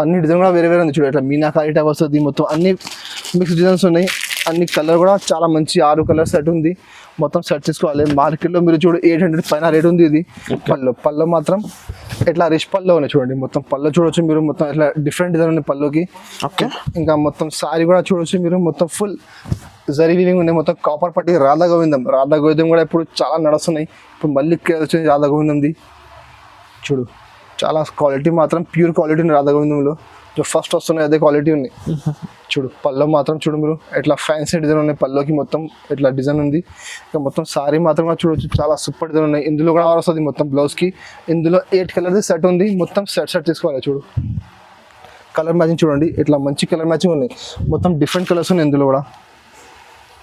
అన్ని డిజైన్ కూడా వేరే వేరే ఉంది చూడు. ఇట్లా మీనాకారి టైప్ వస్తుంది, మొత్తం అన్ని మిక్స్ డిజైన్స్ ఉన్నాయి. అన్ని కలర్ కూడా చాలా మంచి 6 కలర్ సెట్ ఉంది. మొత్తం సెట్ తీసుకోవాలి. మార్కెట్లో మీరు చూడు 800 పైన రేట్ ఉంది. ఇది పళ్ళు మాత్రం ఇట్లా రిచ్ పళ్ళు ఉన్నాయి చూడండి. మొత్తం పళ్ళు చూడొచ్చు మీరు, మొత్తం ఇట్లా డిఫరెంట్ డిజైన్ ఉంది పళ్ళుకి. ఓకే, ఇంకా మొత్తం సారీ కూడా చూడొచ్చు మీరు, మొత్తం ఫుల్ జరీ వీవింగ్ ఉన్నాయి. మొత్తం కాపర్ పట్టి రాధా గోవిందం కూడా ఇప్పుడు చాలా నడుస్తున్నాయి. ఇప్పుడు మళ్ళీ వచ్చింది రాధా గోవిందంది చూడు. చాలా క్వాలిటీ మాత్రం ప్యూర్ క్వాలిటీ ఉంది రాధా గోవిందంలో. ఫస్ట్ వస్తున్నాయి అదే క్వాలిటీ ఉంది చూడు. పళ్ళు మాత్రం చూడు మీరు, ఇట్లా ఫ్యాన్సీ డిజైన్ ఉన్నాయి పళ్ళుకి. మొత్తం ఇట్లా డిజైన్ ఉంది. ఇంకా మొత్తం సారీ మాత్రం కూడా చూడొచ్చు, చాలా సూపర్ డిజైన్ ఉన్నాయి. ఇందులో కూడా వస్తుంది మొత్తం బ్లౌజ్కి. ఇందులో 8 కలర్ది సెట్ ఉంది. మొత్తం సెట్ తీసుకోవాలి చూడు. కలర్ మ్యాచింగ్ చూడండి, ఇట్లా మంచి కలర్ మ్యాచింగ్ ఉన్నాయి. మొత్తం డిఫరెంట్ కలర్స్ ఉన్నాయి ఇందులో కూడా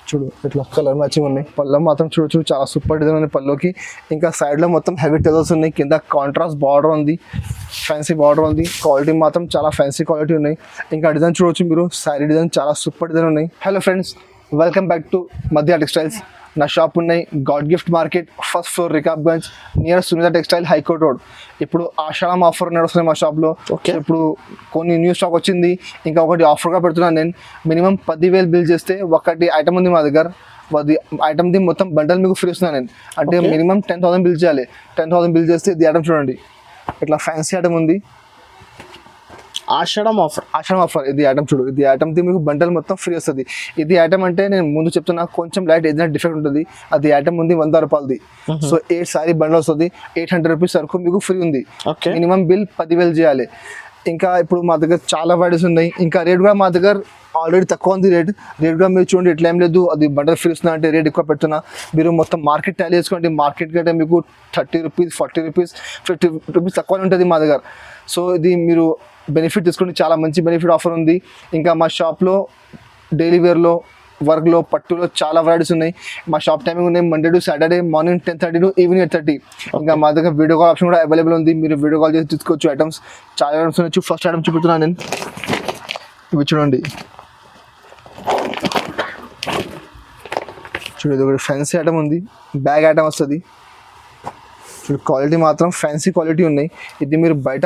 చూడు. ఇట్లా కలర్ మ్యాచింగ్ ఉన్నాయి. పళ్ళు మాత్రం చూడొచ్చు, చాలా సూపర్ డిజైన్ ఉంది పళ్ళుకి. ఇంకా సైడ్లో మొత్తం హెవీ టెజల్స్ ఉన్నాయి. కింద కాంట్రాస్ట్ బార్డర్ ఉంది, ఫ్యాన్సీ బార్డర్ ఉంది. క్వాలిటీ మాత్రం చాలా ఫ్యాన్సీ క్వాలిటీ ఉన్నాయి. ఇంకా డిజైన్ చూడొచ్చు మీరు, శారీ డిజైన్ చాలా సూపర్ డిజైన్ ఉన్నాయి. Hello friends, welcome back to Madhya textiles. నా షాప్ ఉన్నాయి god gift market, first floor, Rikabganj, near Sunitha textile, high court road. ఇప్పుడు ఆషాఢం ఆఫర్ నడుస్తుంది మా షాప్లో. ఓకే, ఇప్పుడు కొన్ని న్యూ స్టాక్ వచ్చింది. ఇంకా ఒకటి ఆఫర్గా పెడుతున్నాను నేను. మినిమం 10,000 బిల్ చేస్తే ఒకటి ఐటమ్ ఉంది మా దగ్గర. అది ఐటమ్ది మొత్తం బండల్ మీకు ఫ్రీ ఇస్తున్నాను నేను. అంటే మినిమం 10,000 బిల్ చేయాలి. 10,000 బిల్ చేస్తే ఇది ఐటమ్ చూడండి, ఇట్లా ఫ్యాన్సీ ఐటమ్ ఉంది. ఆషాఢం ఆఫర్ ఇది ఐటమ్ చూడు. ఇది ఐటమ్ది మీకు బండల్ మొత్తం ఫ్రీ వస్తుంది. ఇది ఐటమ్ అంటే నేను ముందు చెప్తున్నా, కొంచెం లైట్ ఏదైనా డిఫరెంట్ ఉంటుంది. అది ఐటమ్ ఉంది 100 రూపాయలది. సో 8 సారీ బండల్ వస్తుంది. 800 రూపీస్ వరకు మీకు ఫ్రీ ఉంది. మినిమం బిల్ 10,000 చేయాలి. ఇంకా ఇప్పుడు మా దగ్గర చాలా వెరైటీస్ ఉన్నాయి. ఇంకా రేట్ కూడా మా దగ్గర ఆల్రెడీ తక్కువ ఉంది. రేట్ కూడా మీరు చూడండి, ఇట్లా ఏం లేదు అది బండల్ ఫ్రీ ఇస్తున్నా అంటే రేట్ ఎక్కువ పెడుతున్నా. మీరు మొత్తం మార్కెట్ టాలీ చేసుకోండి. మార్కెట్ కంటే మీకు 30 రూపీస్, 40 రూపీస్, 50 రూపీస్ తక్కువనే ఉంటుంది మా దగ్గర. సో ఇది మీరు బెనిఫిట్ తీసుకోండి, చాలా మంచి బెనిఫిట్ ఆఫర్ ఉంది. ఇంకా మా షాప్లో డైలీ వేర్లో, వర్క్లో, పట్టులో చాలా వెరైటీస్ ఉన్నాయి. మా షాప్ టైమింగ్ ఉన్నాయి Monday to Saturday morning 10:30 to evening 8:30. ఇంకా మా దగ్గర వీడియో కాల్ ఆప్షన్ కూడా అవైలబుల్ ఉంది. మీరు వీడియో కాల్ చేసి తీసుకోవచ్చు. ఐటమ్స్ చాలా ఐటమ్స్ ఉన్నాయి. ఫస్ట్ ఐటమ్ చూపుతున్నాను నేను, ఇవి చూడండి. చూడండి, ఒకటి ఫ్యాన్సీ ఐటమ్ ఉంది, బ్యాగ్ ఐటమ్ వస్తుంది చూడు. క్వాలిటీ మాత్రం ఫ్యాన్సీ క్వాలిటీ ఉన్నాయి. ఇది మీరు బయట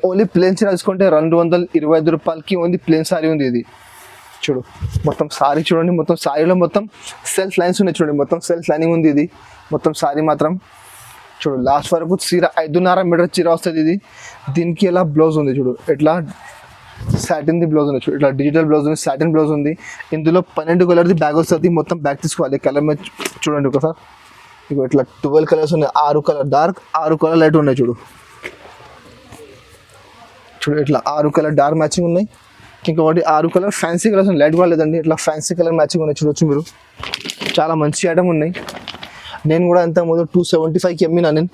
ఓన్లీ ప్లేన్ సారీ తీసుకుంటే 225 రూపాయలకి ఓన్లీ ప్లేన్ సారీ ఉంది. ఇది చూడు, మొత్తం సారీ చూడండి. మొత్తం సారీలో మొత్తం సెల్ఫ్ లైన్స్ ఉన్నాయి చూడండి. మొత్తం సెల్ఫ్ లైనింగ్ ఉంది. ఇది మొత్తం సారీ మాత్రం చూడు. లాస్ట్ వరకు చీర 5.5 మీటర్ చీర వస్తుంది. ఇది దీనికి ఎలా బ్లౌజ్ ఉంది చూడు, ఇట్లా సాటిన్ది బ్లౌజ్ ఉంది చూడు. ఇట్లా డిజిటల్ బ్లౌజ్ ఉంది, సాటిన్ బ్లౌజ్ ఉంది. ఇందులో 12 కలర్ది బ్యాగ్ వస్తుంది. మొత్తం బ్యాగ్ తీసుకోవాలి. కలర్ మీద చూడండి ఒకసారి. ఇక ఇట్లా 12 కలర్స్ ఉన్నాయి. 6 కలర్ డార్క్, 6 కలర్ లైట్ ఉన్నాయి చూడు. ఇట్లా 6 కలర్ డార్క్ మ్యాచింగ్ ఉన్నాయి. ఇంకొకటి 6 కలర్ ఫ్యాన్సీ కలర్స్ ఉన్నాయి. లైట్ కూడా లేదండి, ఇట్లా ఫ్యాన్సీ కలర్ మ్యాచింగ్ ఉన్నాయి చూడొచ్చు మీరు. చాలా మంచి ఐటమ్ ఉన్నాయి. నేను కూడా ఎంత ముందు 275కి అమ్మినా నేను.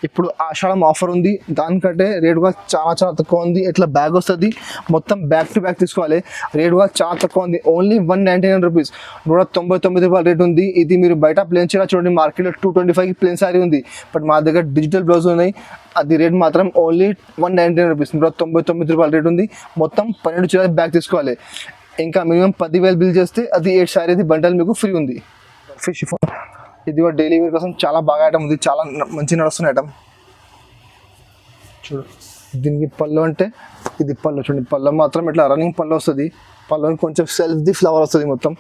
ఇప్పుడు ఆషాఢం ఆఫర్ ఉంది, దానికంటే రేట్ కూడా చాలా తక్కువ ఉంది. ఇట్లా బ్యాగ్ వస్తుంది, మొత్తం బ్యాక్ టు బ్యాక్ తీసుకోవాలి. రేట్ కూడా చాలా తక్కువ ఉంది. ఓన్లీ 199 రూపీస్, 199 రూపాయల రేట్ ఉంది. ఇది మీరు బయట ప్లేన్ చీర చూడండి, మార్కెట్లో 225కి ప్లేన్ సారీ ఉంది. బట్ మా దగ్గర డిజిటల్ బ్లౌజ్ ఉన్నాయి. అది రేట్ మాత్రం ఓన్లీ 199 రూపీస్, 199 రూపాయల రేట్ ఉంది. మొత్తం 12 చీర బ్యాగ్ తీసుకోవాలి. ఇంకా మినిమం 10,000 బిల్ చేస్తే అది 8 సారీ బండల్ మీకు ఫ్రీ ఉంది. ఫిష్ ఇది కూడా డైలీ వేర్ కోసం చాలా బాగా ఐటమ్ ఉంది. చాలా మంచి నడుస్తున్న ఐటమ్ చూడు. దీనికి పళ్ళు అంటే ఇది పళ్ళు చూడండి. పళ్ళు మాత్రం ఇట్లా రన్నింగ్ పళ్ళు వస్తుంది. పళ్ళు కొంచెం సెల్ఫ్ది ఫ్లవర్ వస్తుంది మొత్తం.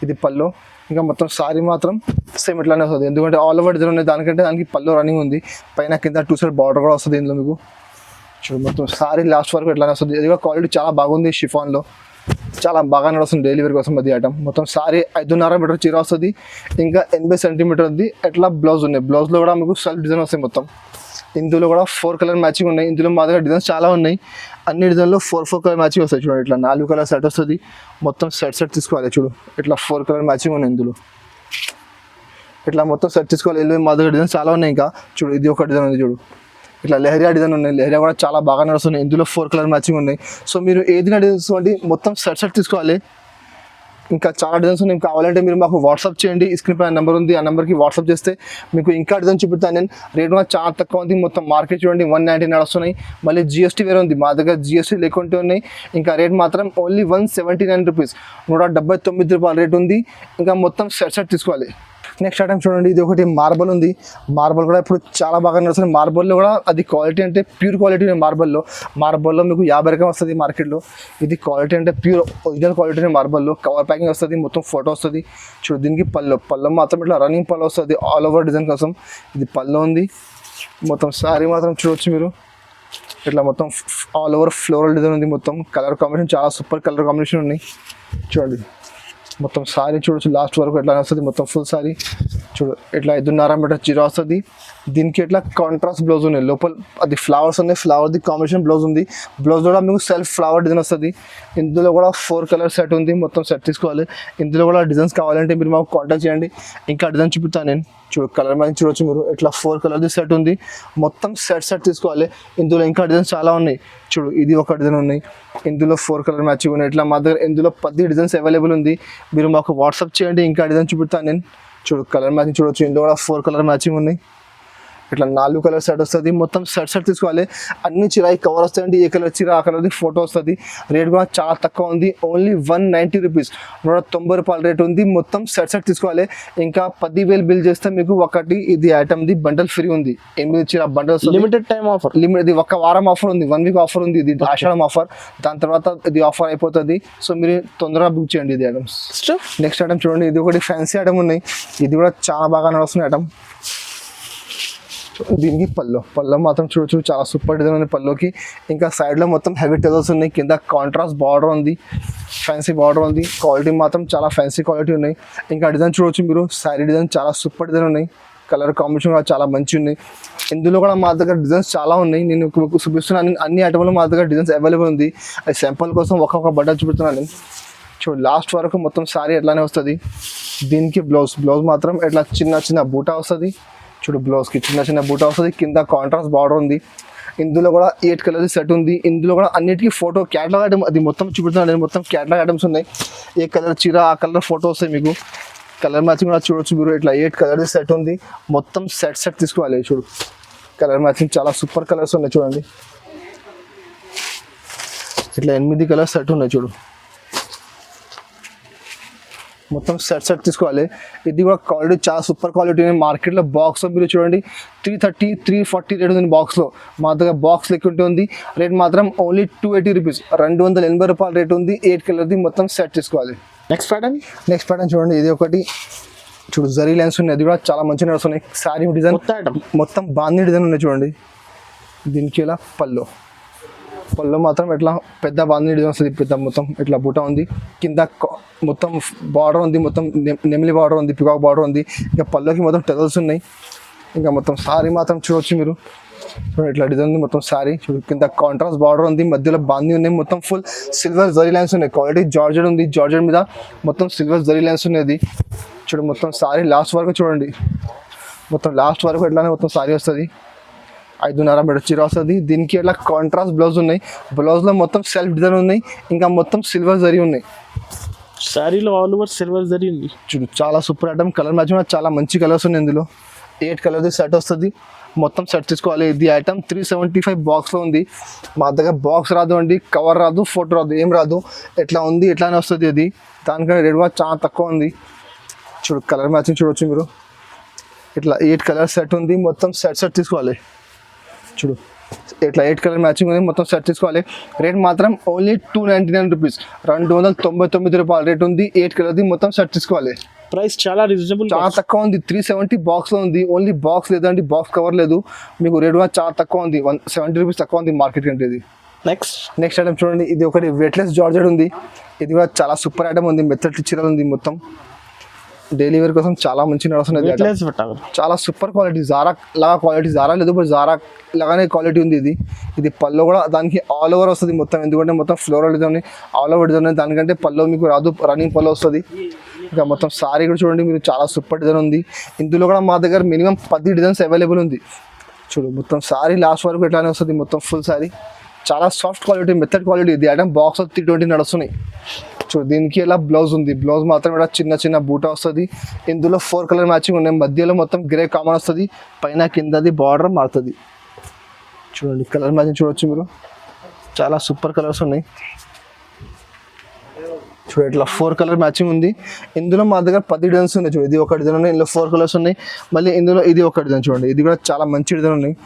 ఇది పళ్ళు. ఇంకా మొత్తం సారీ మాత్రం సేమ్ ఇట్లానే వస్తుంది. ఎందుకంటే ఆల్ ఓవర్ డిజైన్ ఉన్నాయి. దానికి పళ్ళు రన్నింగ్ ఉంది. పైన కింద 2 సైడ్ బార్డర్ కూడా వస్తుంది ఇందులో మీకు చూడు. మొత్తం సారీ లాస్ట్ వరకు ఇట్లానే వస్తుంది. ఇది కూడా క్వాలిటీ చాలా బాగుంది. షిఫాన్లో చాలా బాగా నడుస్తుంది డైలీ వేర్ కోసం అది ఐటమ్. మొత్తం సారీ 5.5 మీటర్ చీర వస్తుంది. ఇంకా 80 సెంటీమీటర్ ఉంది. ఎట్లా బ్లౌజ్ ఉన్నాయి. బ్లౌజ్లో కూడా మీకు సెల్ఫ్ డిజైన్ వస్తాయి మొత్తం. ఇందులో కూడా 4 కలర్ మ్యాచింగ్ ఉన్నాయి. ఇందులో మా దగ్గర డిజైన్స్ చాలా ఉన్నాయి. అన్ని డిజైన్లో 4 కలర్ మ్యాచింగ్ వస్తాయి చూడండి. ఇట్లా 4 కలర్ సెట్ వస్తుంది. మొత్తం సెట్ తీసుకోవాలి చూడు. ఇట్లా 4 కలర్ మ్యాచింగ్ ఉన్నాయి ఇందులో. ఇట్లా మొత్తం సెట్ తీసుకోవాలి. మా దగ్గర డిజైన్స్ చాలా ఉన్నాయి. ఇంకా చూడు, ఇది ఒక డిజైన్ ఉంది చూడు. ఇట్లా లెహరియా డిజైన్ ఉన్నాయి. లెహరియా కూడా చాలా బాగా నడుస్తున్నాయి. ఇందులో 4 కలర్ మ్యాచింగ్ ఉన్నాయి. సో మీరు ఏది తీసుకోండి, మొత్తం సెట్ తీసుకోవాలి. ఇంకా చాలా డిజైన్స్ ఉన్నాయి. కావాలంటే మీరు మాకు వాట్సాప్ చేయండి. స్క్రీన్ పైన నెంబర్ ఉంది, ఆ నెంబర్కి వాట్సాప్ చేస్తే మీకు ఇంకా డిజైన్ చూపిస్తాను నేను. రేట్ కూడా చాలా తక్కువ ఉంది. మొత్తం మార్కెట్ చూడండి 190 నడుస్తున్నాయి. మళ్ళీ GST వేరే ఉంది. మా దగ్గర GST లేకుంటే ఉన్నాయి. ఇంకా రేట్ మాత్రం ఓన్లీ 179 రూపీస్, 179 రూపాయల రేట్ ఉంది. ఇంకా మొత్తం సెట్ తీసుకోవాలి. నెక్స్ట్ ఐటమ్ చూడండి, ఇది ఒకటి మార్బల్ ఉంది. మార్బల్ కూడా ఇప్పుడు చాలా బాగా నడుస్తుంది. మార్బల్లో కూడా అది క్వాలిటీ అంటే ప్యూర్ క్వాలిటీ మార్బల్లో మీకు 50 రకం వస్తుంది మార్కెట్లో. ఇది క్వాలిటీ అంటే ప్యూర్ ఒరిజినల్ క్వాలిటీ మార్బల్లో. కవర్ ప్యాకింగ్ వస్తుంది, మొత్తం ఫోటో వస్తుంది. చూడు దీనికి పళ్ళు మాత్రం ఇట్లా రన్నింగ్ పళ్ళు వస్తుంది ఆల్ ఓవర్ డిజైన్ కోసం. ఇది పళ్ళు ఉంది. మొత్తం శారీ మాత్రం చూడొచ్చు మీరు, ఇట్లా మొత్తం ఆల్ ఓవర్ ఫ్లోరల్ డిజైన్ ఉంది. మొత్తం కలర్ కాంబినేషన్ చాలా సూపర్ కలర్ కాంబినేషన్ ఉన్నాయి. చూడండి మొత్తం సారీ చూడొచ్చు లాస్ట్ వరకు ఎట్లా వస్తుంది. మొత్తం ఫుల్ సారీ చూడు, ఇట్లా 5.5 మీటర్ చీర వస్తుంది. దీనికి ఇట్లా కాంట్రాస్ట్ బ్లౌజ్ ఉన్నాయి. లోపల అది ఫ్లవర్స్ ఉన్నాయి, ఫ్లవర్ది కాంబినేషన్ బ్లౌజ్ ఉంది. బ్లౌజ్ కూడా మీకు సెల్ఫ్ ఫ్లవర్ డిజైన్ వస్తుంది. ఇందులో కూడా 4 కలర్ సెట్ ఉంది. మొత్తం సెట్ తీసుకోవాలి. ఇందులో కూడా డిజైన్స్ కావాలంటే మీరు మాకు కాంటాక్ట్ చేయండి, ఇంకా డిజైన్ చూపిస్తాను నేను. చూడు కలర్ మ్యాచింగ్ చూడొచ్చు మీరు, ఇట్లా 4 కలర్ది సెట్ ఉంది. మొత్తం సెట్ తీసుకోవాలి. ఇందులో ఇంకా డిజైన్స్ చాలా ఉన్నాయి. చూడు ఇది ఒక డిజైన్ ఉన్నాయి, ఇందులో 4 కలర్ మ్యాచింగ్ ఉన్నాయి. ఇట్లా మా దగ్గర ఇందులో 10 డిజైన్స్ అవైలబుల్ ఉంది. మీరు మాకు వాట్సాప్ చేయండి, ఇంకా డిజైన్ చూపిస్తాను నేను. చూడు కలర్ మ్యాచింగ్ చూడొచ్చు, ఇందులో కూడా 4 కలర్ మ్యాచింగ్ ఉన్నాయి. ఇట్లా 4 కలర్ సెట్ వస్తుంది. మొత్తం సెట్ తీసుకోవాలి. అన్ని చీర కవర్ వస్తాయండి. ఏ కలర్ చీర ఆ కలర్ది ఫోటో వస్తుంది. రేట్ కూడా చాలా తక్కువ ఉంది, ఓన్లీ 190 రూపీస్, 190 రూపాయల రేట్ ఉంది. మొత్తం సెట్ తీసుకోవాలి. ఇంకా 10,000 బిల్ చేస్తే మీకు ఒకటి ఇది ఐటమ్ది బండల్ ఫ్రీ ఉంది. 8 చీర బండల్ లిమిటెడ్ టైం ఆఫర్. ఇది 1 వారం ఆఫర్ ఉంది, 1 వీక్ ఆఫర్ ఉంది. ఇది ఆషాఢం ఆఫర్, దాని తర్వాత ఇది ఆఫర్ అయిపోతుంది. సో మీరు తొందరగా బుక్ చేయండి ఇది ఐటమ్స్. నెక్స్ట్ ఐటమ్ చూడండి, ఇది ఒకటి ఫ్యాన్సీ ఐటమ్ ఉన్నాయి. ఇది కూడా చాలా బాగా నడుస్తుంది ఐటమ్. దీనికి పళ్ళు మాత్రం చూడొచ్చు, చాలా సూపర్ డిజైన్ ఉంది పళ్ళుకి. ఇంకా సైడ్లో మొత్తం హెవీ టెజల్స్ ఉన్నాయి. కింద కాంట్రాస్ట్ బార్డర్ ఉంది, ఫ్యాన్సీ బార్డర్ ఉంది. క్వాలిటీ మాత్రం చాలా ఫ్యాన్సీ క్వాలిటీ ఉన్నాయి. ఇంకా డిజైన్ చూడొచ్చు మీరు, శారీ డిజైన్ చాలా సూపర్ డిజైన్ ఉన్నాయి. కలర్ కాంబినేషన్ కూడా చాలా మంచి ఉన్నాయి. ఇందులో కూడా మా దగ్గర డిజైన్స్ చాలా ఉన్నాయి. నేను మీకు చూపిస్తున్నాను. అన్ని ఐటమ్లో మా దగ్గర డిజైన్స్ అవైలబుల్ ఉంది. అది శాంపుల్ కోసం ఒక్కొక్క బట్ట చూపిస్తున్నాను. చూడు లాస్ట్ వరకు మొత్తం శారీ ఎట్లానే వస్తుంది. దీనికి బ్లౌజ్ మాత్రం ఇట్లా చిన్న బూటా వస్తుంది. చూడు బ్లౌజ్కి చిన్న బూటా వస్తుంది. కింద కాంట్రాస్ట్ బార్డర్ ఉంది. ఇందులో కూడా 8 కలర్ సెట్ ఉంది. ఇందులో కూడా అన్నిటికీ ఫోటో క్యాటలాగ్ ఐటమ్ అది మొత్తం చూపిస్తున్నాను. మొత్తం క్యాటలాగ్ ఐటమ్స్ ఉన్నాయి. ఏ కలర్ చీర ఆ కలర్ ఫోటో వస్తాయి మీకు. కలర్ మ్యాచింగ్ కూడా చూడొచ్చు మీరు, ఇట్లా 8 కలర్ సెట్ ఉంది. మొత్తం సెట్ తీసుకోవాలి. చూడు కలర్ మ్యాచింగ్ చాలా సూపర్ కలర్స్ ఉన్నాయి. చూడండి ఇట్లా 8 కలర్ సెట్ ఉన్నాయి. చూడు మొత్తం సెట్ తీసుకోవాలి. ఇది కూడా క్వాలిటీ చాలా సూపర్ క్వాలిటీ. మార్కెట్లో బాక్స్లో మీరు చూడండి 330, 340 రేట్ ఉంది బాక్స్లో. మా దగ్గర బాక్స్ లెక్క ఉంది. రేట్ మాత్రం ఓన్లీ 280 రూపీస్, 280 రూపాయల రేట్ ఉంది. 8 కలర్ది మొత్తం సెట్ తీసుకోవాలి. నెక్స్ట్ ప్యాటర్న్ చూడండి, ఇది ఒకటి చూడు జరీ లైన్స్ ఉన్నాయి. అది కూడా చాలా మంచిగా నడుస్తున్నాయి. శారీ డిజైన్ మొత్తం బాందీ డిజైన్ ఉన్నాయి. చూడండి దీనికి ఇలా పళ్ళు మాత్రం ఇట్లా పెద్ద బాందీ డిజైన్ వస్తుంది. పెద్ద మొత్తం ఇట్లా బూట ఉంది. కింద మొత్తం బార్డర్ ఉంది, మొత్తం నెమిలి బార్డర్ ఉంది, పికాక్ బార్డర్ ఉంది. ఇంకా పళ్ళుకి మొత్తం టెజల్స్ ఉన్నాయి. ఇంకా మొత్తం శారీ మాత్రం చూడొచ్చు మీరు, ఇట్లా డిజైన్ ఉంది మొత్తం శారీ. చూడు కింద కాంట్రాస్ట్ బార్డర్ ఉంది, మధ్యలో బాందీ ఉన్నాయి. మొత్తం ఫుల్ సిల్వర్ జరీ లైన్స్ ఉన్నాయి. క్వాలిటీ జార్జెట్ ఉంది. జార్జెట్ మీద మొత్తం సిల్వర్ జరీ లైన్స్ ఉన్నాయి. చూడు మొత్తం శారీ లాస్ట్ వరకు చూడండి, మొత్తం లాస్ట్ వరకు ఎట్లానే మొత్తం శారీ వస్తుంది. 5.5 మీటర్ చీర వస్తుంది. దీనికి ఇట్లా కాంట్రాస్ట్ బ్లౌజ్ ఉన్నాయి. బ్లౌజ్లో మొత్తం సెల్ఫ్ డిజైన్ ఉన్నాయి. ఇంకా మొత్తం సిల్వర్ జరీ ఉన్నాయి. శారీలో ఆల్ ఓవర్ సిల్వర్ జరీ ఉంది. చూడు చాలా సూపర్ ఐటమ్. కలర్ మ్యాచింగ్ చాలా మంచి కలర్స్ ఉన్నాయి. ఇందులో 8 కలర్ది సెట్ వస్తుంది. మొత్తం సెట్ తీసుకోవాలి. ఇది ఐటమ్ 375 బాక్స్లో ఉంది. మా దగ్గర బాక్స్ రాదు అండి, కవర్ రాదు, ఫోటో రాదు, ఏం రాదు. ఎట్లా ఉంది ఎట్లానే వస్తుంది. అది దానికన్నా రేట్ కూడా చాలా తక్కువ ఉంది. చూడు కలర్ మ్యాచింగ్ చూడవచ్చు మీరు, ఇట్లా 8 కలర్ సెట్ ఉంది. మొత్తం సెట్ తీసుకోవాలి. చూడు ఇట్లా 8 కలర్ మ్యాచింగ్ ఉంది. మొత్తం సెట్ తీసుకోవాలి. రేట్ మాత్రం ఓన్లీ 299 రూపీస్, 299 రూపాయల రేట్ ఉంది. 8 కలర్ది మొత్తం సెట్ తీసుకోవాలి. ప్రైస్ చాలా రీజనబుల్, చాలా తక్కువ ఉంది. 370 బాక్స్లో ఉంది. ఓన్లీ బాక్స్ లేదండి, బాక్స్ కవర్ లేదు. మీకు రేట్ కూడా చాలా తక్కువ ఉంది. 170 రూపీస్ తక్కువ ఉంది మార్కెట్ కంటే. ఇది నెక్స్ట్ ఐటమ్ చూడండి, ఇది ఒకటి వెయిట్లెస్ జార్జెట్ ఉంది. ఇది కూడా చాలా సూపర్ ఐటమ్ ఉంది. మెత్తటి చీరలు ఉంది. మొత్తం డైలీ వేర్ కోసం చాలా మంచి నడుస్తుంది. చాలా సూపర్ క్వాలిటీ, జారా లాగా క్వాలిటీ. జారా లేదు బట్ జారా లాగానే క్వాలిటీ ఉంది. ఇది పళ్ళు కూడా దానికి ఆల్ ఓవర్ వస్తుంది మొత్తం. ఎందుకంటే మొత్తం floral design all over design. దానికంటే పళ్ళు మీకు రాదు, రన్నింగ్ పళ్ళు వస్తుంది. ఇంకా మొత్తం సారీ కూడా చూడండి మీరు, చాలా సూపర్ డిజైన్ ఉంది. ఇందులో కూడా మా దగ్గర మినిమం 10 డిజైన్స్ అవైలబుల్ ఉంది. చూడు మొత్తం సారీ లాస్ట్ వరకు ఎట్లానే వస్తుంది. మొత్తం ఫుల్ సారీ చాలా సాఫ్ట్ క్వాలిటీ, మెథడ్ క్వాలిటీ. ఇది ఐటమ్ బాక్స్ 320 నడుస్తున్నాయి. చూడు దీనికి ఇలా బ్లౌజ్ ఉంది. బ్లౌజ్ మాత్రం ఇలా చిన్న బూటా వస్తుంది. ఇందులో 4 కలర్ మ్యాచింగ్ ఉన్నాయి. మధ్యలో మొత్తం గ్రే కామన్ వస్తుంది. పైన కిందది బార్డర్ మారుతుంది. చూడండి కలర్ మ్యాచింగ్ చూడవచ్చు మీరు, చాలా సూపర్ కలర్స్ ఉన్నాయి. చూడు ఇట్లా 4 కలర్ మ్యాచింగ్ ఉంది. ఇందులో మా దగ్గర 10 డిజైన్స్ ఉన్నాయి. చూడు ఇది ఒక డిజైన్ ఉన్నాయి, ఇందులో 4 కలర్స్ ఉన్నాయి. మళ్ళీ ఇందులో ఇది ఒక డిజైన్ చూడండి, ఇది కూడా చాలా మంచి డిజైన్ ఉన్నాయి.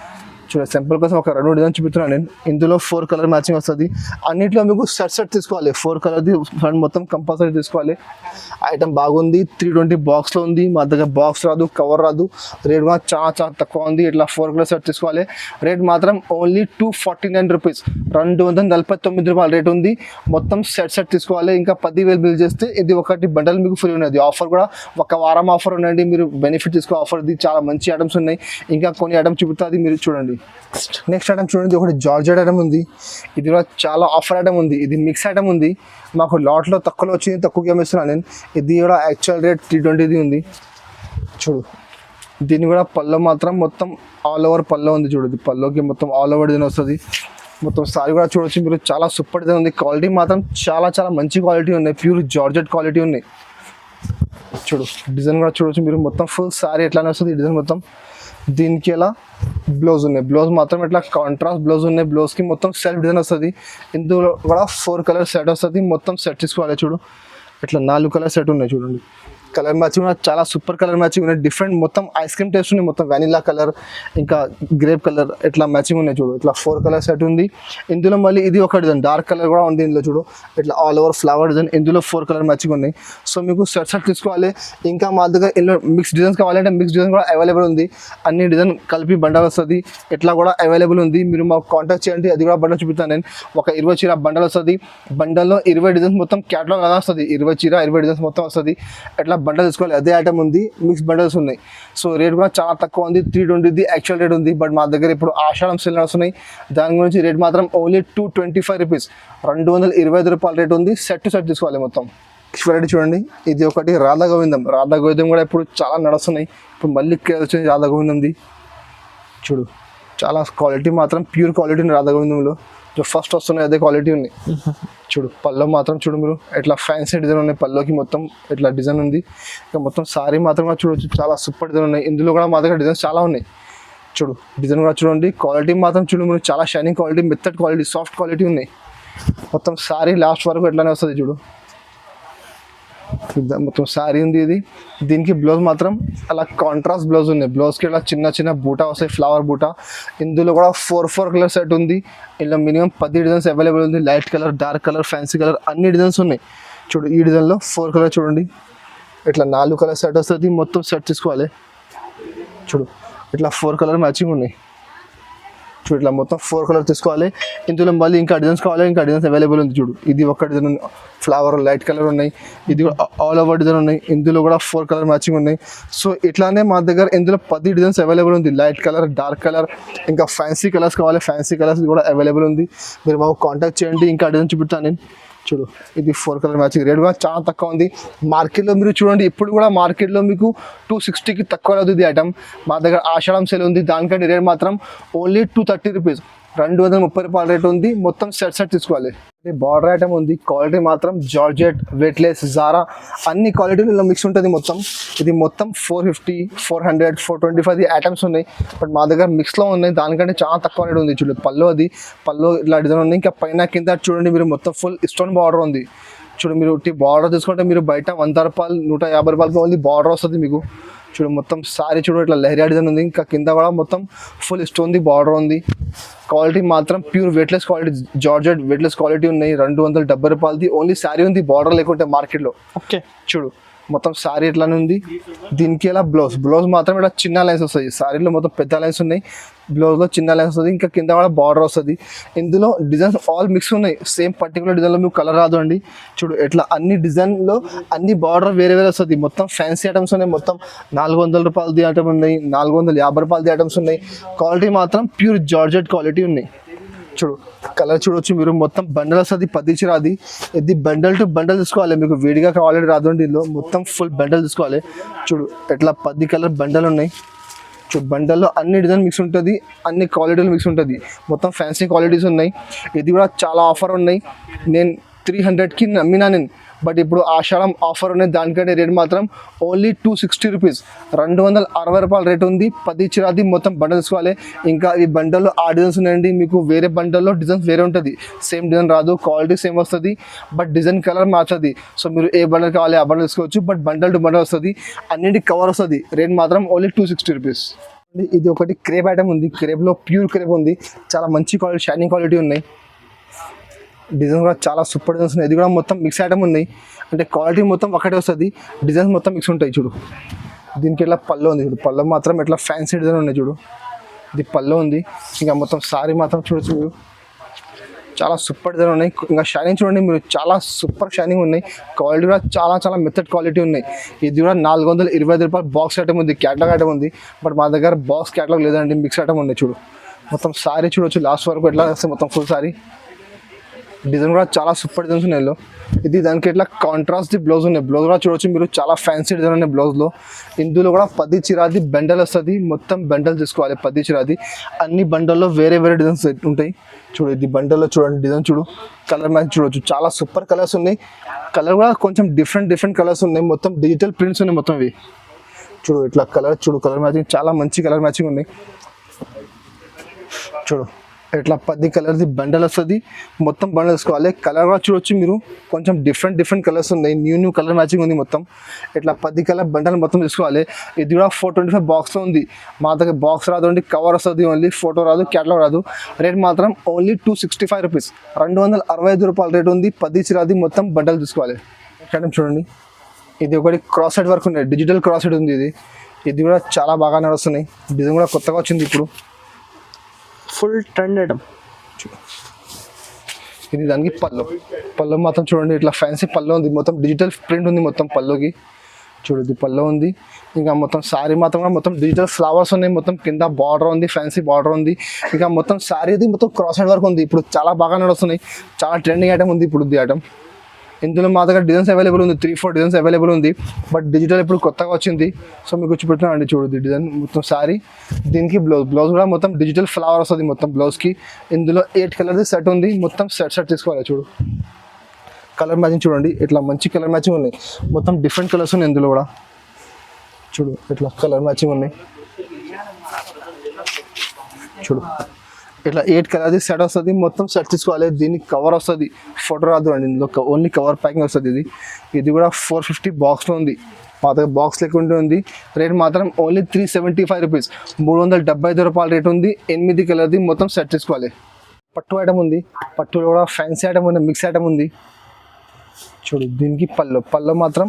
చూడండి సింపుల్ కోసం ఒక 2 డిజైన్ చూపిస్తున్నాను నేను. ఇందులో 4 కలర్ మ్యాచింగ్ వస్తుంది. అన్నింటిలో మీకు సెట్ తీసుకోవాలి, 4 కలర్ది ఫ్రంట్ మొత్తం కంపల్సరీ తీసుకోవాలి. ఐటమ్ బాగుంది, 320 బాక్స్లో ఉంది. మా దగ్గర బాక్స్ రాదు, కవర్ రాదు. రేట్ కూడా చాలా చాలా తక్కువ ఉంది. ఇట్లా 4 కలర్ సెట్ తీసుకోవాలి. రేట్ మాత్రం ఓన్లీ 249 రూపీస్, 249 రూపాయలు రేట్ ఉంది. మొత్తం సెట్ తీసుకోవాలి. ఇంకా 10,000 బిల్ చేస్తే ఇది ఒకటి బండల్ మీకు ఫ్రీ ఉన్నది. ఆఫర్ కూడా ఒక వారం ఆఫర్ ఉండండి, మీరు బెనిఫిట్ తీసుకో ఆఫర్. ఇది చాలా మంచి ఐటమ్స్ ఉన్నాయి. ఇంకా కొన్ని ఐటమ్స్ చూపుతుంది, మీరు చూడండి. నెక్స్ట్ ఐటమ్ చూడండి, ఒకటి జార్జెట్ ఐటమ్ ఉంది. ఇది కూడా చాలా ఆఫర్ ఐటమ్ ఉంది. ఇది మిక్స్ ఐటమ్ ఉంది. మాకు లాట్లో తక్కువలో వచ్చింది, తక్కువకి అమ్మిస్తున్నాను నేను. ఇది కూడా యాక్చువల్ రేట్ 320 ఉంది. చూడు దీన్ని కూడా పళ్ళు మాత్రం మొత్తం ఆల్ ఓవర్ పళ్ళు ఉంది. చూడు ఇది పళ్ళుకి మొత్తం ఆల్ ఓవర్ డిజైన్ వస్తుంది. మొత్తం సారీ కూడా చూడొచ్చు మీరు, చాలా సూపర్ డిజైన్ ఉంది. క్వాలిటీ మాత్రం చాలా చాలా మంచి క్వాలిటీ ఉన్నాయి. ప్యూర్ జార్జెట్ క్వాలిటీ ఉన్నాయి. చూడు డిజైన్ కూడా చూడొచ్చు మీరు, మొత్తం ఫుల్ సారీ ఎట్లానే వస్తుంది ఈ డిజైన్ మొత్తం. దీనికి ఎలా బ్లౌజ్ ఉన్నాయి, బ్లౌజ్ మాత్రం ఇట్లా కాంట్రాస్ట్ బ్లౌజ్ ఉన్నాయి. బ్లౌజ్కి మొత్తం సెల్ఫ్ డిజైన్ వస్తుంది. ఇందులో కూడా 4 కలర్ సెట్ వస్తుంది. మొత్తం సెట్ తీసుకోవాలి. చూడు ఇట్లా 4 కలర్ సెట్ ఉన్నాయి. చూడండి కలర్ మ్యాచింగ్ కూడా చాలా సూపర్ కలర్ మ్యాచింగ్ ఉన్నాయి. డిఫరెంట్ మొత్తం ఐస్ క్రీమ్ టేస్ట్ ఉన్నాయి. మొత్తం వెనిలా కలర్ ఇంకా గ్రేప్ కలర్ ఇట్లా మ్యాచింగ్ ఉన్నాయి. చూడు ఇట్లా 4 కలర్ సెట్ ఉంది. ఇందులో మళ్ళీ ఇది ఒక డిజైన్ డార్క్ కలర్ కూడా ఉంది. ఇందులో చూడు ఇట్లా ఆల్ ఓవర్ ఫ్లవర్ డిజైన్. ఇందులో 4 కలర్ మ్యాచింగ్ ఉన్నాయి. సో మీకు సెట్ తీసుకోవాలి. ఇంకా మా దగ్గర ఇందులో మిక్స్ డిజైన్స్ కావాలంటే మిక్స్ డిజైన్ కూడా అవైలబుల్ ఉంది. అన్ని డిజైన్ కలిపి బండల్ వస్తుంది. ఇట్లా కూడా అవైలబుల్ ఉంది. మీరు మాకు కాంటాక్ట్ చేయండి, అది కూడా బండల్ చూపిస్తాను నేను. ఒక 20 చీర బండల్ వస్తుంది. బండల్లో 20 డిజైన్స్ మొత్తం క్యాటలాగ్ అలా వస్తుంది. 20 చీర 20 డిజైన్స్ మొత్తం వస్తుంది. ఇట్లా బండల్ తీసుకోవాలి. అదే ఐటమ్ ఉంది, మిక్స్ బండల్స్ ఉన్నాయి. సో రేట్ కూడా చాలా తక్కువ ఉంది. 320 యాక్చువల్ రేట్ ఉంది. బట్ మా దగ్గర ఇప్పుడు ఆషాఢం సేల్ నడుస్తున్నాయి. దాని గురించి రేట్ మాత్రం ఓన్లీ 225 రూపీస్, 225 రూపాయల రేట్ ఉంది. సెట్ తీసుకోవాలి మొత్తం. వెరైటీ చూడండి, ఇది ఒకటి రాధా గోవిందం. రాధా గోవిందం కూడా ఇప్పుడు చాలా నడుస్తున్నాయి. ఇప్పుడు మళ్ళీ వచ్చింది రాధా గోవిందంది. చూడు చాలా క్వాలిటీ మాత్రం ప్యూర్ క్వాలిటీ ఉంది రాధా గోవిందంలో. ఫస్ట్ వస్తున్నాయి అదే క్వాలిటీ ఉంది. చూడు పళ్ళు మాత్రం చూడు మీరు, ఇట్లా ఫ్యాన్సీ డిజైన్ ఉన్నాయి. పళ్ళుకి మొత్తం ఇట్లా డిజైన్ ఉంది. ఇంకా మొత్తం సారీ మాత్రం కూడా చూడొచ్చు, చాలా సూపర్ డిజైన్ ఉన్నాయి. ఇందులో కూడా మా దగ్గర డిజైన్స్ చాలా ఉన్నాయి. చూడు డిజైన్ కూడా చూడండి. క్వాలిటీ మాత్రం చూడు మీరు, చాలా షైనింగ్ క్వాలిటీ, మెత్తడ్ క్వాలిటీ, సాఫ్ట్ క్వాలిటీ ఉన్నాయి. మొత్తం సారీ లాస్ట్ వరకు ఎట్లానే వస్తుంది. చూడు మొత్తం సారీ ఉంది ఇది. దీనికి బ్లౌజ్ మాత్రం అలా కాంట్రాస్ట్ బ్లౌజ్ ఉన్నాయి. బ్లౌజ్కి ఇలా చిన్న చిన్న బూటా వస్తాయి, ఫ్లవర్ బూటా. ఇందులో కూడా 4 కలర్ సెట్ ఉంది. ఇలా మినిమం 10 డిజైన్స్ అవైలబుల్ ఉంది. Light colour, dark colour, fancy colour అన్ని డిజైన్స్ ఉన్నాయి. చూడు ఈ డిజైన్లో 4 కలర్ చూడండి. ఇట్లా 4 కలర్ సెట్ వస్తుంది. మొత్తం సెట్ తీసుకోవాలి. చూడు ఇట్లా 4 కలర్ మ్యాచింగ్ ఉన్నాయి. చూడు ఇట్లా మొత్తం 4 కలర్ తీసుకోవాలి. ఇందులో మళ్ళీ ఇంకా డిజైన్స్ కావాలి, ఇంకా డిజైన్స్ అవైలబుల్ ఉంది. చూడు ఇది ఒక డిజైన్ ఫ్లవర్ లైట్ కలర్ ఉన్నాయి. ఇది కూడా ఆల్ ఓవర్ డిజైన్ ఉన్నాయి. ఇందులో కూడా 4 కలర్ మ్యాచింగ్ ఉన్నాయి. సో ఇట్లానే మా దగ్గర ఇందులో 10 డిజైన్స్ అవైలబుల్ ఉంది. లైట్ కలర్, డార్క్ కలర్, ఇంకా ఫ్యాన్సీ కలర్స్ కావాలి, ఫ్యాన్సీ కలర్స్ కూడా అవైలబుల్ ఉంది. మీరు మాకు కాంటాక్ట్ చేయండి. ఇంకా డిజైన్ చూపిస్తాను నేను. చూడు ఇది 4 కలర్ మ్యాచింగ్. రేట్ కూడా చాలా తక్కువ ఉంది. మార్కెట్లో మీరు చూడండి, ఇప్పుడు కూడా మార్కెట్లో మీకు 260కి తక్కువ లేదు ఇది ఐటమ్. మా దగ్గర ఆషాఢం సేల్ ఉంది. దానికంటే రేట్ మాత్రం ఓన్లీ 230 రూపీస్, 230 రూపాయల రేట్ ఉంది. మొత్తం సెట్ తీసుకోవాలి. బార్డర్ ఐటమ్ ఉంది. క్వాలిటీ మాత్రం జార్జెట్, వెయిట్లెస్, జారా అన్ని క్వాలిటీలు మిక్స్ ఉంటుంది మొత్తం. ఇది మొత్తం 450, 400, 425 ఐటమ్స్ ఉన్నాయి. బట్ మా దగ్గర మిక్స్లో ఉన్నాయి. దానికంటే చాలా తక్కువ రేట్ ఉంది. చూడండి పళ్ళు, అది పళ్ళు ఇట్లా డిజైన్ ఉంది. ఇంకా పైన కింద చూడండి మీరు, మొత్తం ఫుల్ స్టోన్ బార్డర్ ఉంది. చూడు మీరు బార్డర్ తీసుకుంటే మీరు బయట 100 రూపాయలు, 150 రూపాయలకి ఓన్లీ బార్డర్ వస్తుంది మీకు. చూడు మొత్తం సారీ చూడు ఇట్లా లహరియా డిజైన్ ఉంది. ఇంకా కింద కూడా మొత్తం ఫుల్ స్టోన్ది బార్డర్ ఉంది. క్వాలిటీ మాత్రం pure weightless quality, georgette weightless quality ఉన్నాయి. 270 రూపాయలది ఓన్లీ సారీ ఉంది, బార్డర్ లేకుంటే మార్కెట్లో. ఓకే చూడు మొత్తం సారీ ఎట్లానే ఉంది. దీనికి ఎలా బ్లౌజ్ మాత్రం ఇలా చిన్న లైన్స్ వస్తాయి. సారీలో మొత్తం పెద్ద లైన్స్ ఉన్నాయి, బ్లౌజ్లో చిన్న లైన్స్ వస్తుంది. ఇంకా కింద కూడా బార్డర్ వస్తుంది. ఇందులో డిజైన్స్ ఆల్ మిక్స్ ఉన్నాయి. సేమ్ పర్టికులర్ డిజైన్లో మీకు కలర్ రాదు అండి. చూడు ఎట్లా అన్ని డిజైన్లో అన్ని బార్డర్ వేరే వేరే వస్తుంది. మొత్తం ఫ్యాన్సీ ఐటమ్స్ ఉన్నాయి. మొత్తం 400 రూపాయలది ఐటమ్ ఉన్నాయి, 450 రూపాయలది ఐటమ్స్ ఉన్నాయి. క్వాలిటీ మాత్రం ప్యూర్ జార్జెట్ క్వాలిటీ ఉన్నాయి. చూడు కలర్ చూడొచ్చు మీరు, మొత్తం బండల్ వస్తుంది. 10 చీర అది. ఇది బండల్ టు బండల్ తీసుకోవాలి. మీకు విడిగా కావాలంటే రాదు అండి. ఇందులో మొత్తం ఫుల్ బండల్ తీసుకోవాలి. చూడు ఎట్లా 10 కలర్ బండల్ ఉన్నాయి. చూడు బండల్లో అన్ని డిజైన్ మిక్స్ ఉంటుంది, అన్ని క్వాలిటీలు మిక్స్ ఉంటుంది. మొత్తం ఫ్యాన్సీ క్వాలిటీస్ ఉన్నాయి. ఇది కూడా చాలా ఆఫర్ ఉన్నాయి. నేను 300కి నమ్మినా నేను, బట్ ఇప్పుడు ఆషాఢం ఆఫర్ ఉన్నాయి, దానికంటే రేట్ మాత్రం ఓన్లీ 260 రూపీస్, 260 రూపాయల రేట్ ఉంది. 10 చిరాది మొత్తం బండల్ తీసుకోవాలి. ఇంకా ఈ బండల్లో ఆ డిజైన్స్ ఉన్నాయండి, మీకు వేరే బండల్లో డిజైన్స్ వేరే ఉంటుంది, సేమ్ డిజైన్ రాదు, క్వాలిటీ సేమ్ వస్తుంది, బట్ డిజైన్ కలర్ మార్చది. సో మీరు ఏ బండల్ కావాలి ఆ బండల్ తీసుకోవచ్చు, బట్ బండల్ టు బండల్ వస్తుంది, అన్నింటికి కవర్ వస్తుంది. రేట్ మాత్రం ఓన్లీ 260 రూపీస్. ఇది ఒకటి క్రేప్ ఐటమ్ ఉంది, క్రేప్లో ప్యూర్ క్రేప్ ఉంది, చాలా మంచి క్వాలిటీ, షైనింగ్ క్వాలిటీ ఉన్నాయి. డిజైన్స్ కూడా చాలా సూపర్ డిజైన్స్ ఉన్నాయి. ఇది కూడా మొత్తం మిక్స్ ఐటమ్ ఉన్నాయి, అంటే క్వాలిటీ మొత్తం ఒకటే వస్తుంది, డిజైన్స్ మొత్తం మిక్స్ ఉంటాయి. చూడు దీనికి ఇట్లా పళ్ళు ఉంది, చూడు పళ్ళు మాత్రం ఇట్లా ఫ్యాన్సీ డిజైన్ ఉన్నాయి. చూడు ఇది పళ్ళు ఉంది, ఇంకా మొత్తం సారీ మాత్రం చూడొచ్చు మీరు, చాలా సూపర్ డిజైన్ ఉన్నాయి. ఇంకా షైనింగ్ చూడండి మీరు, చాలా సూపర్ షైనింగ్ ఉన్నాయి. క్వాలిటీ కూడా చాలా చాలా మెథడ్ క్వాలిటీ ఉన్నాయి. ఇది కూడా 425 రూపాయలు బాక్స్ ఐటమ్ ఉంది, క్యాటలాగ్ ఐటమ్ ఉంది, బట్ మా దగ్గర బాక్స్ క్యాటలాగ్ లేదండి, మిక్స్ ఐటమ్ ఉంది. చూడు మొత్తం సారీ చూడొచ్చు లాస్ట్ వరకు ఎట్లా వస్తే మొత్తం ఫుల్ సారీ. డిజైన్ కూడా చాలా సూపర్ డిజైన్స్ ఉన్నాయి. ఇది దానికి ఇట్లా కాంట్రాస్ట్ బ్లౌజ్ ఉన్నాయి, బ్లౌజ్ కూడా చూడొచ్చు మీరు, చాలా ఫ్యాన్సీ డిజైన్ ఉన్నాయి బ్లౌజ్లో. ఇందులో కూడా 10 చిరాది బండల్ వస్తుంది, మొత్తం బండల్ తీసుకోవాలి 10 చిరాది. అన్ని బండల్లో వేరే వేరే డిజైన్స్ ఉంటాయి. చూడు ఇది బండల్లో చూడండి డిజైన్, చూడు కలర్ మ్యాచ్ చూడొచ్చు, చాలా సూపర్ కలర్స్ ఉన్నాయి. కలర్ కూడా కొంచెం డిఫరెంట్ కలర్స్ ఉన్నాయి, మొత్తం డిజిటల్ ప్రింట్స్ ఉన్నాయి మొత్తం ఇవి. చూడు ఇట్లా కలర్, చూడు కలర్ మ్యాచింగ్, చాలా మంచి కలర్ మ్యాచింగ్ ఉన్నాయి. చూడు ఇట్లా 10 కలర్ది బండల్ వస్తుంది, మొత్తం బండల్ తీసుకోవాలి. కలర్ కూడా చూడొచ్చు మీరు, కొంచెం డిఫరెంట్ కలర్స్ ఉన్నాయి, న్యూ కలర్ మ్యాచింగ్ ఉంది మొత్తం. ఇట్లా 10 కలర్ బండల్ మొత్తం తీసుకోవాలి. ఇది కూడా 425 బాక్స్లో ఉంది, మా దగ్గర బాక్స్ రాదు అండి, కవర్ వస్తుంది ఓన్లీ, ఫోటో రాదు, క్యాటలాగ్ రాదు. రేట్ మాత్రం ఓన్లీ 265 రూపీస్, 265 రూపాయల రేట్ ఉంది. 10 చిరాది మొత్తం బండల్ తీసుకోవాలి. చూడండి ఇది ఒకటి క్రాస్ సైడ్ వర్క్ ఉంది, డిజిటల్ క్రాస్ సైడ్ ఉంది. ఇది కూడా చాలా బాగా నడుస్తున్నాయి, డిజైన్ కూడా కొత్తగా వచ్చింది ఇప్పుడు, ఫుల్ ట్రెండ్ ఐటమ్. ఇది దానికి పళ్ళు మాత్రం చూడండి, ఇట్లా ఫ్యాన్సీ పళ్ళు ఉంది, మొత్తం డిజిటల్ ప్రింట్ ఉంది మొత్తం పళ్ళుకి. చూడు ఇది పళ్ళు ఉంది. ఇంకా మొత్తం శారీ మాత్రం కూడా మొత్తం డిజిటల్ ఫ్లవర్స్ ఉన్నాయి, మొత్తం కింద బార్డర్ ఉంది, ఫ్యాన్సీ బార్డర్ ఉంది. ఇంకా మొత్తం శారీది మొత్తం క్రాస్ సైడ్ వరకు ఉంది, ఇప్పుడు చాలా బాగా నడుస్తున్నాయి, చాలా ట్రెండింగ్ ఐటమ్ ఉంది ఇప్పుడు ఈ ఐటమ్. ఇందులో మా దగ్గర డిజైన్స్ అవైలబుల్ ఉంది, 3-4 డిజైన్స్ అవైలబుల్ ఉంది, బట్ డిజిటల్ ఇప్పుడు కొత్తగా వచ్చింది. సో మీకు చూపెడుతున్నాను, చూడు డిజైన్ మొత్తం శారీ, దీనికి బ్లౌజ్ కూడా మొత్తం డిజిటల్ ఫ్లవర్ వస్తుంది మొత్తం బ్లౌజ్కి. ఇందులో 8 కలర్ది సెట్ ఉంది, మొత్తం సెట్ తీసుకోవాలి. చూడు కలర్ మ్యాచింగ్ చూడండి, ఇట్లా మంచి కలర్ మ్యాచింగ్ ఉన్నాయి, మొత్తం డిఫరెంట్ కలర్స్ ఉన్నాయి ఇందులో కూడా. చూడు ఇట్లా కలర్ మ్యాచింగ్ ఉన్నాయి, చూడు ఇట్లా 8 కలర్ది సెట్ వస్తుంది, మొత్తం సెట్ తీసుకోవాలి. దీనికి కవర్ వస్తుంది, ఫోటో రాదు అండి, ఇందులో ఓన్లీ కవర్ ప్యాకింగ్ వస్తుంది. ఇది కూడా 450 బాక్స్లో ఉంది, మా దగ్గర బాక్స్ లేకుంటే ఉంది. రేట్ మాత్రం ఓన్లీ 375 రూపీస్, 375 రూపాయల రేట్ ఉంది. 8 కలర్ది మొత్తం సెట్ తీసుకోవాలి. పట్టు ఐటమ్ ఉంది, పట్టులో కూడా ఫ్యాన్సీ ఐటమ్ ఉంది, మిక్స్ ఐటమ్ ఉంది. చూడు దీనికి పళ్ళు మాత్రం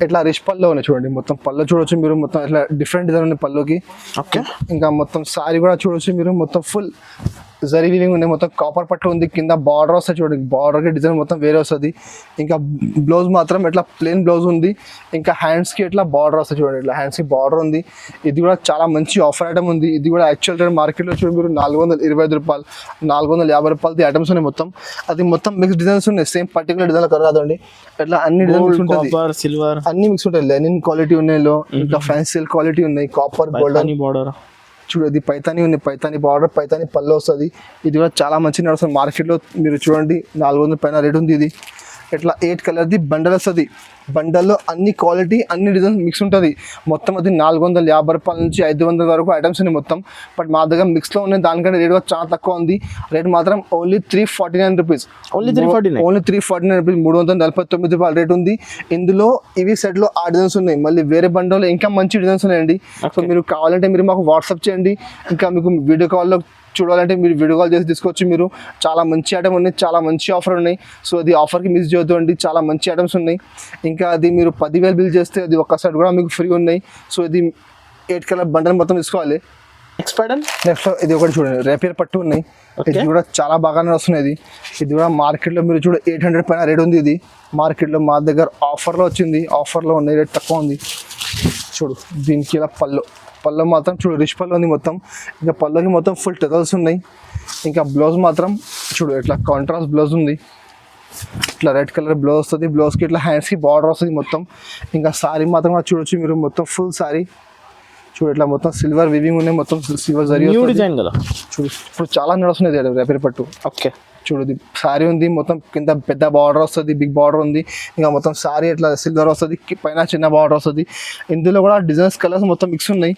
ఇట్లా రిష్ పళ్ళు ఉన్నాయి, చూడండి మొత్తం పళ్ళు చూడొచ్చు మీరు, మొత్తం ఇట్లా డిఫరెంట్ డిజైన్ ఉంది పళ్ళుకి. ఓకే ఇంకా మొత్తం సారీ కూడా చూడొచ్చు మీరు, మొత్తం ఫుల్ జరీ వీవింగ్ ఉంది, మొత్తం కాపర్ పట్టు ఉంది, కింద బార్డర్ వస్తుంది చూడండి, బార్డర్కి డిజైన్ మొత్తం వేరే వస్తుంది. ఇంకా బ్లౌజ్ మాత్రం ఇట్లా ప్లెయిన్ బ్లౌజ్ ఉంది, ఇంకా హ్యాండ్స్కి ఇట్లా బార్డర్ వస్తుంది చూడండి, ఇట్లా హ్యాండ్స్కి బార్డర్ ఉంది. ఇది కూడా చాలా మంచి ఆఫర్ ఐటమ్ ఉంది. ఇది కూడా యాక్చువల్ రేట్ మార్కెట్లో చూడండి మీరు 425 రూపాయలు, 450 రూపాయలది ఐటమ్స్ ఉన్నాయి మొత్తం. అది మొత్తం మిక్స్ డిజైన్స్ ఉన్నాయి, సేమ్ పర్టికులర్ డిజైన్ కాదండి, ఇట్లా అన్ని డిజైన్స్ ఉంటుంది, సిల్వర్ అన్ని మిక్స్ ఉంటాయి. లెనిన్ క్వాలిటీ ఉన్నాయి, ఇంకా ఫ్యాన్సీ క్వాలిటీ ఉన్నాయి, కాపర్ గోల్డెన్ బార్డర్. చూడు ఇది పైతాని ఉంది, పైతాని బార్డర్, పైతాని పళ్ళు వస్తుంది. ఇది కూడా చాలా మంచి నడుస్తుంది మార్కెట్లో, మీరు చూడండి 400 పైన రేట్ ఉంది. ఇది ఇట్లా 8 కలర్ది బండల్ వస్తుంది, బండల్లో అన్ని క్వాలిటీ అన్ని డిజైన్స్ మిక్స్ ఉంటుంది. మొత్తం అది 450 రూపాయల నుంచి 500 వరకు ఐటమ్స్ ఉన్నాయి మొత్తం. బట్ మా దగ్గర మిక్స్లో ఉన్నాయి, దానికంటే రేట్ కూడా చాలా తక్కువ ఉంది. రేట్ మాత్రం ఓన్లీ 349 రూపీస్, ఓన్లీ 349 రూపీస్, 349 రూపాయల రేట్ ఉంది. ఇందులో ఇవి సెట్లో ఆ డిజైన్స్ ఉన్నాయి, మళ్ళీ వేరే బండల్లో ఇంకా మంచి డిజైన్స్ ఉన్నాయండి. సో మీరు కావాలంటే మీరు మాకు వాట్సాప్ చేయండి, ఇంకా మీకు వీడియో కాల్లో చూడాలంటే మీరు వీడియో కాల్ చేసి తీసుకోవచ్చు. మీరు చాలా మంచి ఐటమ్ ఉన్నాయి, చాలా మంచి ఆఫర్ ఉన్నాయి. సో అది ఆఫర్కి మిస్ చేయొద్దు అండి, చాలా మంచి ఐటమ్స్ ఉన్నాయి. ఇంకా అది మీరు 10,000 బిల్ చేస్తే అది ఒక్క సైడ్ కూడా మీకు ఫ్రీ ఉన్నాయి. సో ఇది 8 కలర్ బండల్ మొత్తం తీసుకోవాలి. నెక్స్ట్ ఇది ఒకటి చూడండి, రేపియర్ పట్టు ఉన్నాయి, ఇది కూడా చాలా బాగానే వస్తున్నాయి. ఇది కూడా మార్కెట్లో మీరు చూడ 800 పైన రేట్ ఉంది. ఇది మార్కెట్లో మా దగ్గర ఆఫర్లో వచ్చింది, ఆఫర్లో ఉన్నాయి, రేట్ తక్కువ ఉంది. చూడు దీనికి ఇలా పళ్ళు మాత్రం చూడు రిచ్ పళ్ళు ఉంది మొత్తం. ఇంకా పళ్ళుకి మొత్తం ఫుల్ టెజల్స్ ఉన్నాయి. ఇంకా బ్లౌజ్ మాత్రం చూడు ఇట్లా కాంట్రాస్ట్ బ్లౌజ్ ఉంది, ఇట్లా రెడ్ కలర్ బ్లౌజ్ వస్తుంది, బ్లౌజ్కి ఇట్లా హ్యాండ్స్కి బార్డర్ వస్తుంది మొత్తం. ఇంకా సారీ మాత్రం చూడొచ్చు మీరు, మొత్తం ఫుల్ సారీ చూడు ఇట్లా మొత్తం సిల్వర్ వివింగ్ ఉన్నాయి, మొత్తం సిల్వర్ జరీ డిజైన్ కదా. చూడు ఇప్పుడు చాలా నడుస్తున్నాయి రేపర్ పట్టు. ఓకే చూడది సారీ ఉంది, మొత్తం కింద పెద్ద బార్డర్ వస్తుంది, బిగ్ బార్డర్ ఉంది. ఇంకా మొత్తం సారీ ఇట్లా సిల్వర్ వస్తుంది, పైన చిన్న బార్డర్ వస్తుంది. ఇందులో కూడా డిజైన్స్ కలర్స్ మొత్తం మిక్స్ ఉన్నాయి.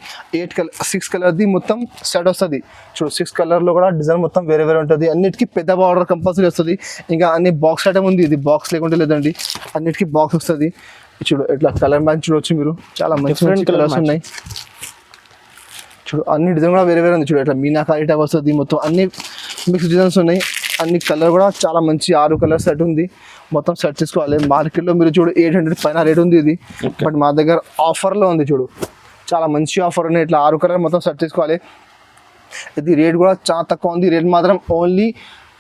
6 కలర్ది మొత్తం సెట్ వస్తుంది. చూడు 6 కలర్లో కూడా డిజైన్ మొత్తం వేరే వేరే ఉంటుంది. అన్నిటికీ పెద్ద బార్డర్ కంపల్సరీ వస్తుంది. ఇంకా అన్ని బాక్స్ ఐటమ్ ఉంది, ఇది బాక్స్ లేకుంటే లేదండి, అన్నిటికీ బాక్స్ వస్తుంది. చూడు ఇట్లా కలర్ మ్యాచ్ చూడవచ్చు మీరు, చాలా మంచి మంచి కలర్స్ ఉన్నాయి. చూడు అన్ని డిజైన్ కూడా వేరే వేరే ఉంది. చూడు ఇట్లా మీనాకారి టైప్ వస్తుంది, మొత్తం అన్ని మిక్స్ డిజైన్స్ ఉన్నాయి. అన్ని కలర్ కూడా చాలా మంచి 6 కలర్ సెట్ ఉంది. మొత్తం సెట్ తీసుకోవాలి. మార్కెట్లో మీరు చూడు 800 పైన రేట్ ఉంది ఇది, బట్ మా దగ్గర ఆఫర్లో ఉంది. చూడు చాలా మంచి ఆఫర్ ఉన్నాయి. ఇట్లా 6 కలర్ మొత్తం సెట్ తీసుకోవాలి. ఇది రేట్ కూడా చాలా తక్కువ ఉంది. రేట్ మాత్రం ఓన్లీ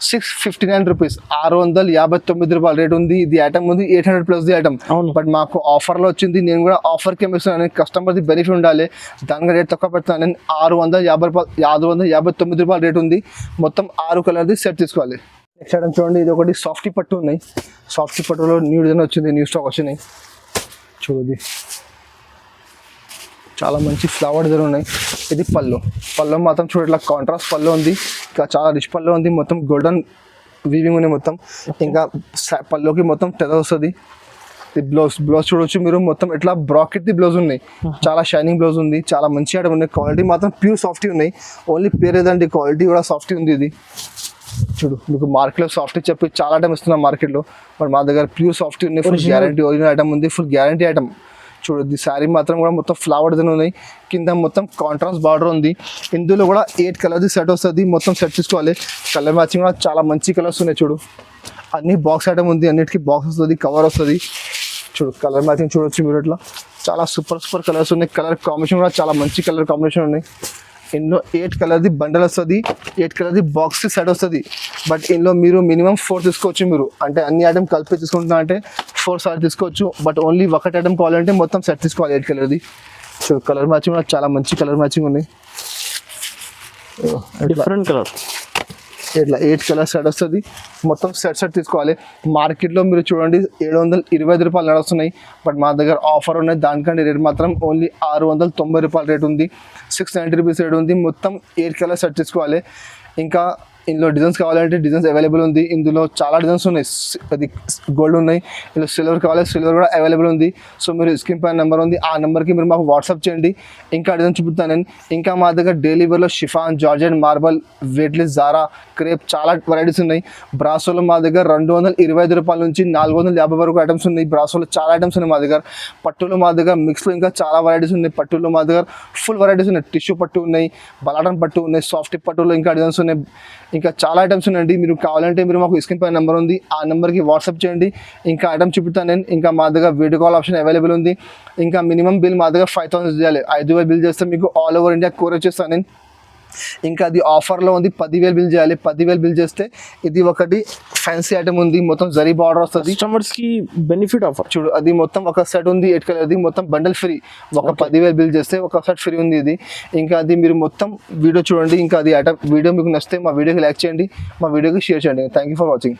659 రూపీస్, 659 రూపాయలు రేట్ ఉంది. ఇది ఐటమ్ ఉంది 800 ప్లస్ ది ఐటమ్, బట్ మాకు ఆఫర్లో వచ్చింది. నేను కూడా ఆఫర్కి ఇస్తున్నాను, కస్టమర్ది బెనిఫిట్ ఉండాలి, దానికి రేట్ తక్కువ పెడతాను. నేను 650 రూపాయలు, 659 రూపాయలు రేట్ ఉంది. మొత్తం 6 కలర్ది సెట్ తీసుకోవాలి. నెక్స్ట్ ఐటమ్ చూడండి, ఇది ఒకటి సాఫ్టీ పట్టు ఉన్నాయి. సాఫ్టీ పట్టులో న్యూ డిజైన్ వచ్చింది, న్యూ స్టాక్ వచ్చినాయి. చూడండి చాలా మంచి ఫ్లవర్ డిజైన్ ఉన్నాయి. ఇది పళ్ళు మాత్రం చూడ ఇట్లా కాంట్రాస్ట్ పళ్ళు ఉంది. ఇంకా చాలా రిచ్ పళ్ళు ఉంది, మొత్తం గోల్డెన్ వీవింగ్ ఉన్నాయి మొత్తం. ఇంకా పళ్ళుకి మొత్తం టెదర్ వస్తుంది. ఇది బ్లౌజ్ చూడవచ్చు మీరు, మొత్తం ఇట్లా బ్రాకెట్ ది బ్లౌజ్ ఉన్నాయి. చాలా షైనింగ్ బ్లౌజ్ ఉంది, చాలా మంచి ఐటమ్ ఉన్నాయి. క్వాలిటీ మాత్రం ప్యూర్ సాఫ్టీ ఉన్నాయి. ఓన్లీ పేరు ఏదండి, క్వాలిటీ కూడా సాఫ్టీ ఉంది. ఇది చూడు మీకు మార్కెట్లో సాఫ్టీ చెప్పి చాలా ఐటమ్ ఇస్తున్నాం మార్కెట్లో, బట్ మా దగ్గర ప్యూర్ సాఫ్టీ ఉన్నాయి. ఫుల్ గ్యారంటీ ఒరిజినల్ ఐటమ్ ఉంది, ఫుల్ గ్యారంటీ ఐటమ్. చూడద్ది శారీ మాత్రం కూడా మొత్తం ఫ్లవర్ డిజైన్ ఉన్నాయి. కింద మొత్తం కాంట్రాస్ట్ బార్డర్ ఉంది. ఇందులో కూడా 8 కలర్ది సెట్ వస్తుంది. మొత్తం సెట్ తీసుకోవాలి. కలర్ మ్యాచింగ్ కూడా చాలా మంచి కలర్స్ ఉన్నాయి. చూడు అన్ని బాక్స్ ఐటమ్ ఉంది, అన్నిటికీ బాక్స్ వస్తుంది, కవర్ వస్తుంది. చూడు కలర్ మ్యాచింగ్ చూడొచ్చు మీరు, ఇట్లా చాలా సూపర్ కలర్స్ ఉన్నాయి. కలర్ కాంబినేషన్ కూడా చాలా మంచి కలర్ కాంబినేషన్ ఉన్నాయి. ఇందులో 8 కలర్ది బండల్ వస్తుంది, 8 కలర్ది బాక్స్ సెట్ వస్తుంది. బట్ ఇందులో మీరు మినిమం 4 తీసుకోవచ్చు. మీరు అంటే అన్ని ఐటమ్ కలిపి తీసుకుంటున్నా అంటే 4 సార్లు తీసుకోవచ్చు. బట్ ఓన్లీ ఒకటి ఐటమ్ కావాలంటే మొత్తం సెట్ తీసుకోవాలి 8 కలర్ది. సో కలర్ మ్యాచింగ్ కూడా చాలా మంచి కలర్ మ్యాచింగ్ ఉన్నాయి. డిఫరెంట్ కలర్ ఇట్లా 8 కలర్ సెట్ వస్తుంది. మొత్తం సెట్ తీసుకోవాలి. మార్కెట్లో మీరు చూడండి 725 రూపాయలు నడుస్తున్నాయి, బట్ మా దగ్గర ఆఫర్ ఉన్నాయి. దానికంటే రేట్ మాత్రం ఓన్లీ 690 రూపాయలు రేట్ ఉంది. 690 రూపీస్ రేట్ ఉంది. మొత్తం 8 కలర్ సెట్ తీసుకోవాలి. ఇంకా ఇందులో డిజైన్స్ కావాలంటే డిజైన్స్ అవైలబుల్ ఉంది. ఇందులో చాలా డిజైన్స్ ఉన్నాయి. అది గోల్డ్ ఉన్నాయి, ఇందులో సిల్వర్ కావాలి, సిల్వర్ కూడా అవైలబుల్ ఉంది. సో మీరు స్క్రీన్ పైన నెంబర్ ఉంది, ఆ నెంబర్కి మీరు మాకు వాట్సాప్ చేయండి. ఇంకా డిజైన్ చూపుతాను నేను. ఇంకా మా దగ్గర డైలీ వేర్లో షిఫాన్, జార్జెట్, మార్బల్, వెయిట్లెస్, జారా, క్రేప్ చాలా వెరైటీస్ ఉన్నాయి. బ్రాసోలో మా దగ్గర 225 రూపాయల నుంచి 450 వరకు ఐటమ్స్ ఉన్నాయి. బ్రాసోలో చాలా ఐటమ్స్ ఉన్నాయి మా దగ్గర. పట్టులో మా దగ్గర మిక్స్లో ఇంకా చాలా వెరైటీస్ ఉన్నాయి. పట్టులో మా దగ్గర ఫుల్ వెరైటీస్ ఉన్నాయి. టిష్యూ పట్టు ఉన్నాయి, బలాటన్ పట్టు ఉన్నాయి, సాఫ్ట్ పట్టులో ఇంకా డిజైన్స్ ఉన్నాయి. ఇంకా చాలా ఐటమ్స్ ఉన్నాయండి. మీరు కావాలంటే మీరు మాకు స్క్రీన్ పైన నెంబర్ ఉంది, ఆ నెంబర్కి వాట్సాప్ చేయండి. ఇంకా ఐటమ్ చూపుతాను నేను. ఇంకా మా దగ్గర వీడియో కాల్ ఆప్షన్ అవైలబుల్ ఉంది. ఇంకా మినిమం బిల్ మా దగ్గర 5000 చేయాలి. 5000 బిల్ చేస్తే మీకు ఆల్ ఓవర్ ఇండియా కొరియర్ చేస్తాను నేను. ఇంకా అది ఆఫర్లో ఉంది, 10,000 బిల్ చేయాలి. 10,000 బిల్ చేస్తే ఇది ఒకటి ఫ్యాన్సీ ఐటమ్ ఉంది, మొత్తం జరీ బార్డర్ వస్తుంది. కస్టమర్స్కి బెనిఫిట్ ఆఫర్. చూడు అది మొత్తం ఒక సెట్ ఉంది 8 కలర్ది, మొత్తం బండల్ ఫ్రీ. ఒక 10,000 బిల్ చేస్తే ఒక సెట్ ఫ్రీ ఉంది ఇది. ఇంకా అది మీరు మొత్తం వీడియో చూడండి. ఇంకా అది ఐటమ్ వీడియో మీకు నచ్చితే మా వీడియోకి లైక్ చేయండి, మా వీడియోకి షేర్ చేయండి. Thank you for watching.